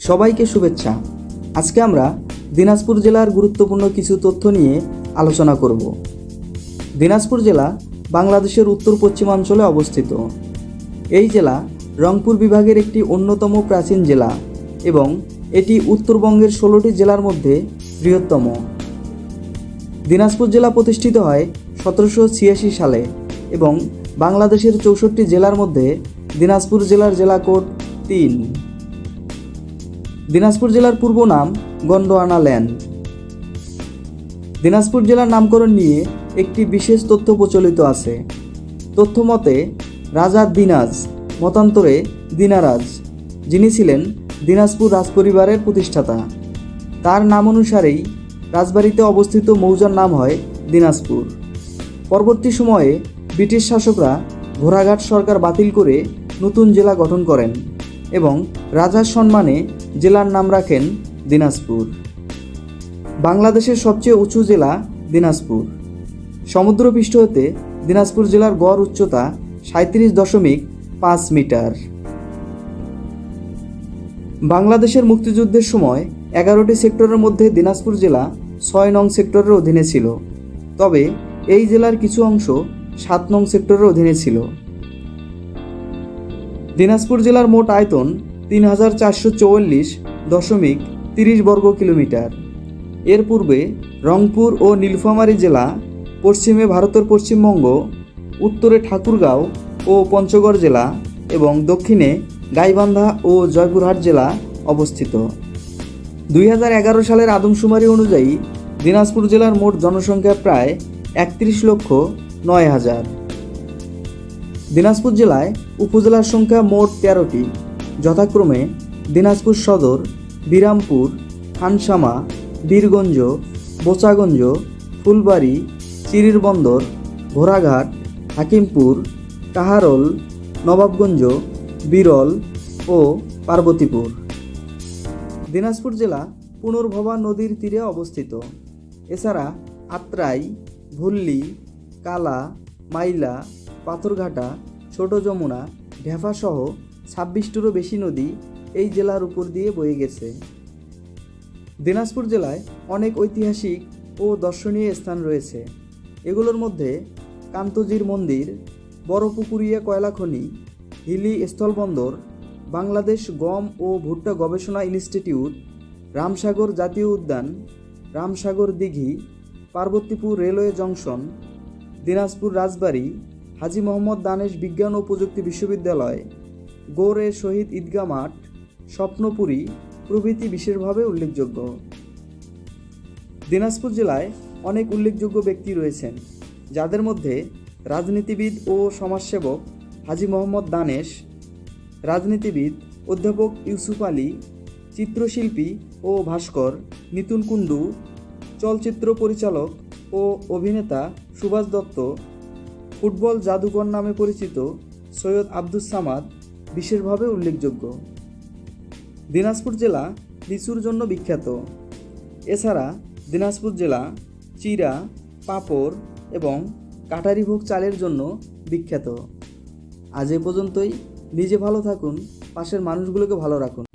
সবাইকে শুভেচ্ছা। আজকে আমরা দিনাজপুর জেলার গুরুত্বপূর্ণ কিছু তথ্য নিয়ে আলোচনা করব। দিনাজপুর জেলা বাংলাদেশের উত্তর পশ্চিমাঞ্চলে অবস্থিত। এই জেলা রংপুর বিভাগের একটি অন্যতম প্রাচীন জেলা এবং এটি উত্তরবঙ্গের 16টি জেলার মধ্যে বৃহত্তম। দিনাজপুর জেলা প্রতিষ্ঠিত হয় 1786 সালে এবং বাংলাদেশের 64 জেলার মধ্যে দিনাজপুর জেলার জেলা কোড 3। দিনাজপুর জেলার পূর্ব নাম গন্ডোয়ানা ল্যান্ড। দিনাজপুর জেলার নামকরণ নিয়ে একটি বিশেষ তথ্য প্রচলিত আছে। তথ্য মতে রাজা দিনাজ, মতান্তরে দিনারাজ, যিনি ছিলেন দিনাজপুর রাজপরিবারের প্রতিষ্ঠাতা, তার নাম অনুসারেই রাজবাড়িতে অবস্থিত মৌজার নাম হয় দিনাজপুর। পরবর্তী সময়ে ব্রিটিশ শাসকরা ঘোড়াঘাট সরকার বাতিল করে নতুন জেলা গঠন করেন এবং রাজার সম্মানে জেলার নাম রাখেন দিনাজপুর। বাংলাদেশের সবচেয়ে উঁচু জেলা দিনাজপুর। সমুদ্রপৃষ্ঠ হতে দিনাজপুর জেলার গড় উচ্চতা 37.5 মিটার। বাংলাদেশের মুক্তিযুদ্ধের সময় 11টি সেক্টরের মধ্যে দিনাজপুর জেলা 6 নং সেক্টরের অধীনে ছিল, তবে এই জেলার কিছু অংশ 7 নং সেক্টরের অধীনে ছিল। দিনাজপুর জেলার মোট আয়তন 3444.30 বর্গ কিলোমিটার। এর পূর্বে রংপুর ও নীলফামারী জেলা, পশ্চিমে ভারতের পশ্চিমবঙ্গ, উত্তরে ঠাকুরগাঁও ও পঞ্চগড় জেলা এবং দক্ষিণে গাইবান্ধা ও জয়পুরহাট জেলা অবস্থিত। 2011 সালের আদমশুমারি অনুযায়ী দিনাজপুর জেলার মোট জনসংখ্যা প্রায় 31,09,000। দিনাজপুর জেলায় উপজেলার সংখ্যা মোট 13টি, যথাক্রমে দিনাজপুর সদর, বিরামপুর, খানসামা, বীরগঞ্জ, বোচাগঞ্জ, ফুলবাড়ি, চিরিরবন্দর, ঘোড়াঘাট, হাকিমপুর, কাহারোল, নবাবগঞ্জ, বিরল ও পার্বতীপুর। দিনাজপুর জেলা পুনর্ভবা নদীর তীরে অবস্থিত। এছাড়া আত্রাই, ভুল্লি, কালা, মাইলা, পাথরঘাটা, ছোট যমুনা, ঢেফা সহ 26টিরও বেশি নদী এই জেলার উপর দিয়ে বয়ে গেছে। দিনাজপুর জেলায় অনেক ঐতিহাসিক ও দর্শনীয় স্থান রয়েছে। এগুলোর মধ্যে কান্তজির মন্দির, বড়পুকুরিয়া কয়লা খনি, হিলি স্থলবন্দর, বাংলাদেশ গম ও ভুট্টা গবেষণা ইনস্টিটিউট, রামসাগর জাতীয় উদ্যান, রামসাগর দিঘি, পার্বতীপুর রেলওয়ে জংশন, দিনাজপুর রাজবাড়ি, হাজী মোহাম্মদ দানেশ বিজ্ঞান ও প্রযুক্তি বিশ্ববিদ্যালয়, গৌড়ের শহীদ ঈদগাহ মাঠ, স্বপ্নপুরী প্রভৃতি বিশেষভাবে উল্লেখযোগ্য। দিনাজপুর জেলায় অনেক উল্লেখযোগ্য ব্যক্তি রয়েছেন, যাদের মধ্যে রাজনীতিবিদ ও সমাজসেবক হাজী মোহাম্মদ দানেশ, রাজনীতিবিদ অধ্যাপক ইউসুফ আলী, চিত্রশিল্পী ও ভাস্কর নিতুন কুণ্ডু, চলচ্চিত্র পরিচালক ও অভিনেতা সুভাষ দত্ত, ফুটবল জাদুকর নামে পরিচিত সৈয়দ আব্দুস সামাদ বিশেষভাবে উল্লেখযোগ্য। দিনাজপুর জেলা লিচুর জন্য বিখ্যাত। এছাড়া দিনাজপুর জেলা চিড়া, পাঁপড় এবং কাটারিভোগ চালের জন্য বিখ্যাত। আজ এ পর্যন্তই। নিজে ভালো থাকুন, পাশের মানুষগুলোকে ভালো রাখুন।